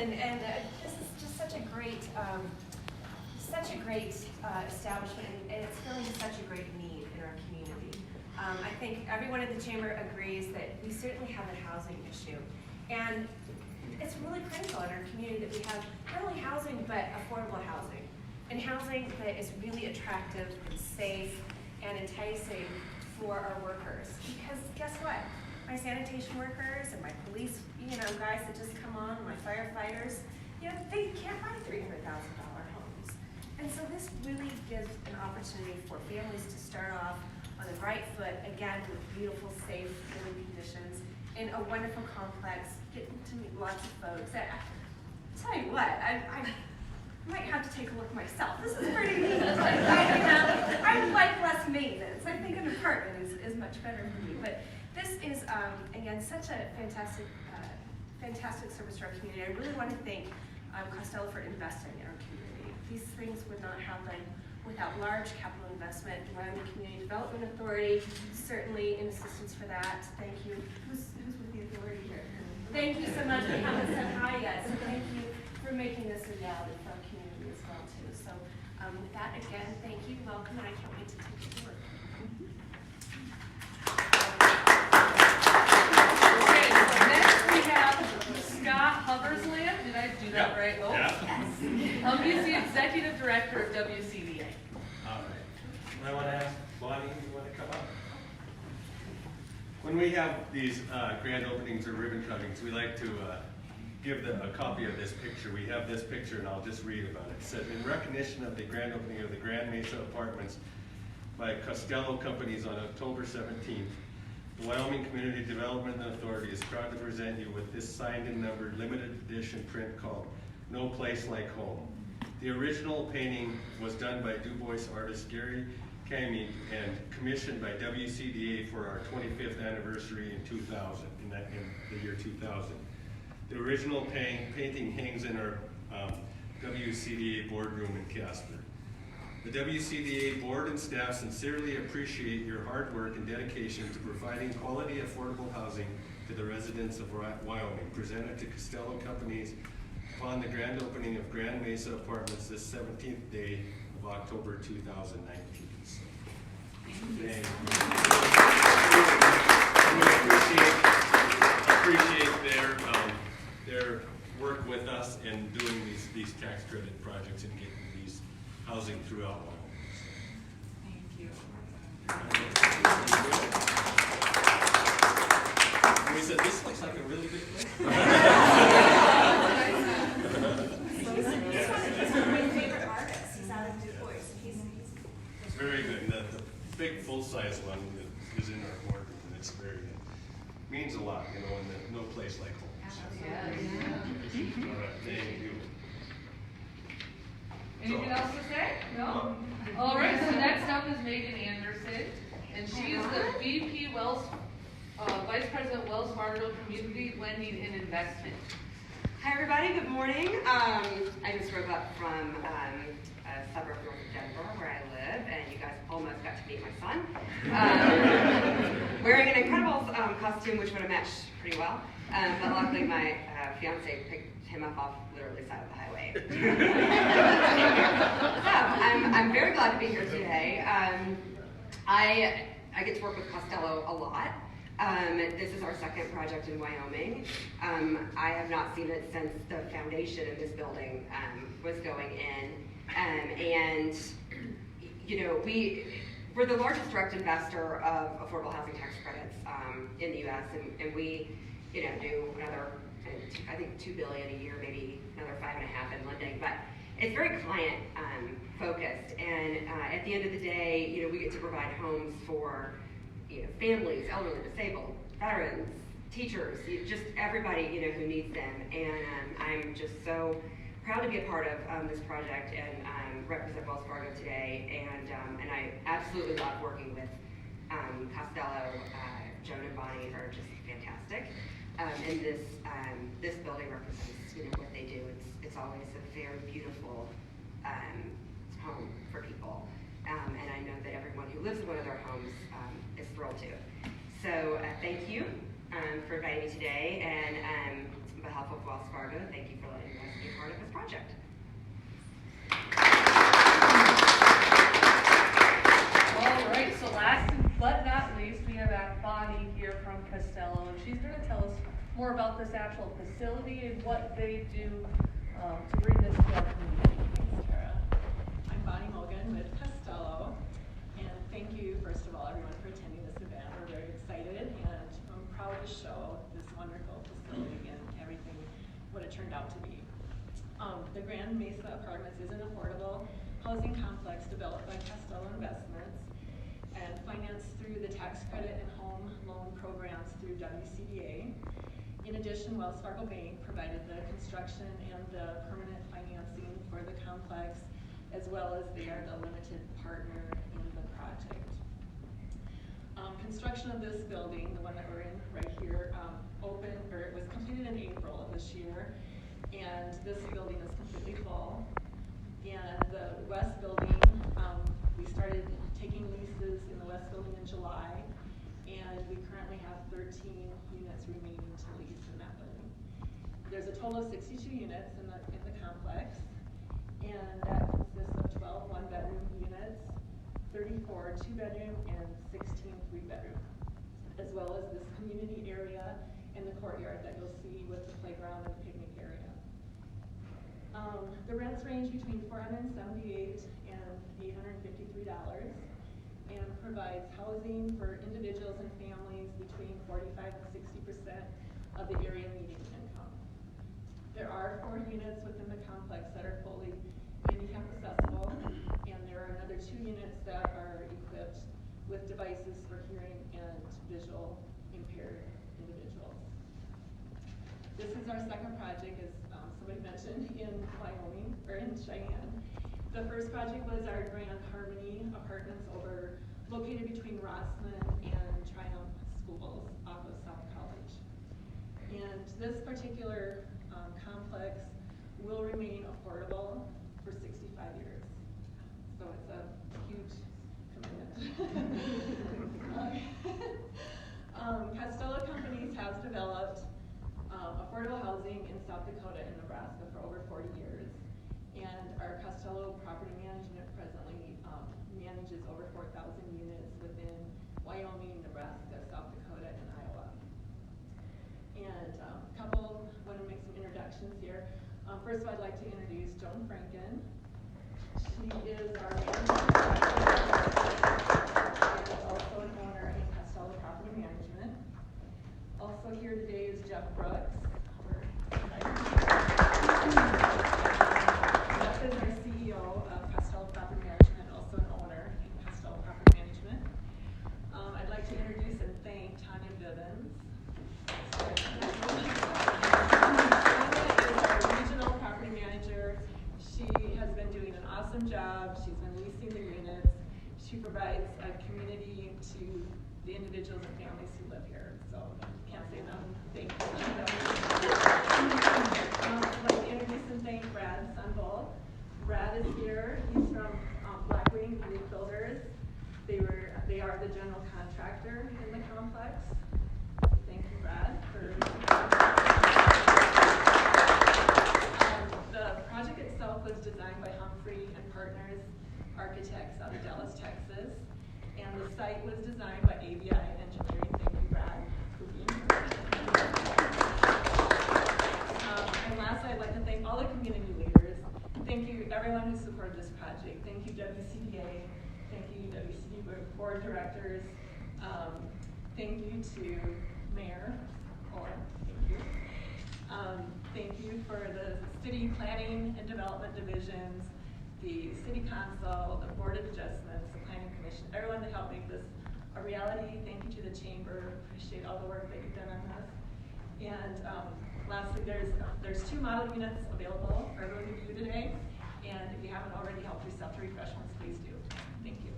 and this is just such a great establishment, and it's filling such a great need in our community. I think everyone in the chamber agrees that we certainly have a housing issue, and it's really critical in our community that we have not only housing, but affordable housing, and housing that is really attractive and safe and enticing for our workers. Because guess what? My sanitation workers and my police, guys that just come on, my firefighters, they can't buy $300,000 homes. And so this really gives an opportunity for families to start off on the right foot, again, with beautiful, safe living conditions in a wonderful complex, getting to meet lots of folks. I tell you what, I might have to take a look myself. This is pretty neat. I like less maintenance. I think an apartment is much better for me. But this is, again, such a fantastic service to our community. I really want to thank Costello for investing in our community. These things would not happen without large capital investment. The Wyoming Community Development Authority, certainly in assistance for that. Thank you. Who's with the authority here? Thank you so much. We haven't said hi yet, so thank you for making this a reality for our community as well, too. So with that, again, thank you, welcome, and I can't wait to take you to work. Okay, so next we have Scott Hubbersland. Did I do that right? Oh. Yeah. Yes. He's the Executive Director of WCDA. All right. I want to ask Bonnie, you want to come up? When we have these grand openings or ribbon cuttings, we like to give a copy of this picture. We have this picture, and I'll just read about it. It says, in recognition of the grand opening of the Grand Mesa Apartments by Costello Companies on October 17th, the Wyoming Community Development Authority is proud to present you with this signed and numbered limited edition print called No Place Like Home. The original painting was done by Du Bois artist Gary Kami and commissioned by WCDA for our 25th anniversary in 2000, in the year 2000. The original painting hangs in our WCDA boardroom in Casper. The WCDA board and staff sincerely appreciate your hard work and dedication to providing quality, affordable housing to the residents of Wyoming, presented to Costello Companies upon the grand opening of Grand Mesa Apartments this 17th day of October 2019. So, thank you. We appreciate their work with us in doing these tax credit projects and getting these housing throughout Wyoming. Thank you. And we said, this looks like a really big place. He's one of my favorite artists. He's out of Du Bois. It's very good. And the big full-size one is in our boardroom, and it's very good. Means a lot, and no place like home. Yeah. All right, thank you. Anything else to say? No? All right, so next up is Megan Anderson, and she is the VP Vice President Wells Fargo Community Lending and Investment. Hi everybody, good morning. I just drove up from a suburb north of Denver where I live, and you guys almost got to meet my son. Wearing an incredible costume which would have matched pretty well, but luckily my fiance picked him up off literally the side of the highway. So I'm very glad to be here today. I get to work with Costello a lot. This is our second project in Wyoming. I have not seen it since the foundation in this building was going in. And we're the largest direct investor of affordable housing tax credits in the U.S. And we do another, I think, $2 billion a year, maybe another 5.5 in lending. But it's very client focused. And at the end of the day, we get to provide homes for families, elderly, disabled, veterans, teachers, just everybody who needs them. And I'm just so proud to be a part of this project and represent Wells Fargo today. And I absolutely love working with Costello. Joan and Bonnie are just fantastic. And this building represents what they do. It's always a very beautiful home for people. And I know that everyone who lives in one of their homes is thrilled to. So thank you for inviting me today. And on behalf of Wells Fargo, thank you for letting us be part of this project. All right, so last but not least, we have Bonnie here from Costello, and she's going to tell us more about this actual facility and what they do to bring this to our community. Thanks, Tara. I'm Bonnie Mogan with Costello, and thank you, first of all, everyone, for attending this event. We're very excited, and I'm proud to show this wonderful facility and everything, what it turned out to be. The Grand Mesa Apartments is an affordable housing complex developed by Costello Investments and financed through the tax credit and home loan programs through WCDA. In addition, Wells Fargo Bank provided the construction and the permanent financing for the complex, as well as they are the limited partner in the project. Construction of this building, the one that we're in right here, it was completed in April of this year, and this building is completely full. And the west building, we started taking leases in the west building in July, and we currently have 13 units remaining to lease in that building. There's a total of 62 units in the complex, and that consists of 12 one-bedroom units, 34 two-bedroom, and 16 three-bedroom, as well as this community area and the courtyard that you'll see with the playground and picnic area. The rents range between $478 and $853, and provides housing for individuals and families between 45 and 60% of the area median income. There are 4 units within the complex that are fully handicap accessible, and there are another 2 units that are equipped with devices for hearing and visual impaired individuals. This is our second project, as somebody mentioned, in Wyoming, or in Cheyenne. The first project was our Grand Harmony Apartments located between Rossman and Triumph Schools off of South College. And this particular complex will remain affordable for 65 years. So it's a huge commitment. Costello Companies has developed affordable housing in South Dakota and Nebraska for over 40 years. And our Costello Property Management presently manages over 4,000 units within Wyoming, Nebraska, South Dakota, and Iowa. And want to make some introductions here. First of all, I'd like to introduce Joan Franken. She is our manager and also an owner in Costello Property Management. Also here today is Jeff Brooks. Jeff is our CEO of Costello Property Management, also an owner in Costello Property Management. I'd like to introduce and thank Tanya Bivens. Property manager. She has been doing an awesome job. She's been leasing the units. She provides a community to the individuals and families who live here. So can't say enough. Thank you. I'd like to introduce and thank Brad Sunvol. Brad is here. He's from Blackwing Roof Builders. They are the general contractor in the complex. Thank you, Brad, for the project itself was designed by Humphrey and Partners Architects out of Dallas, Texas, and the site was designed by ABI Engineering. Thank you, Brad, for being here. And lastly, I'd like to thank all the community leaders. Thank you, everyone who supported this project. Thank you, WCDA. Thank you, WCDA Board Directors. Thank you to Mayor Orr. Thank you. Thank you for the City Planning and Development Divisions, the City Council, the Board of Adjustments, the Planning Commission, everyone that helped make this a reality. Thank you to the Chamber. Appreciate all the work that you've done on this. And lastly, there's 2 model units available for everyone to view today. And if you haven't already helped yourself to refreshments, please do. Thank you.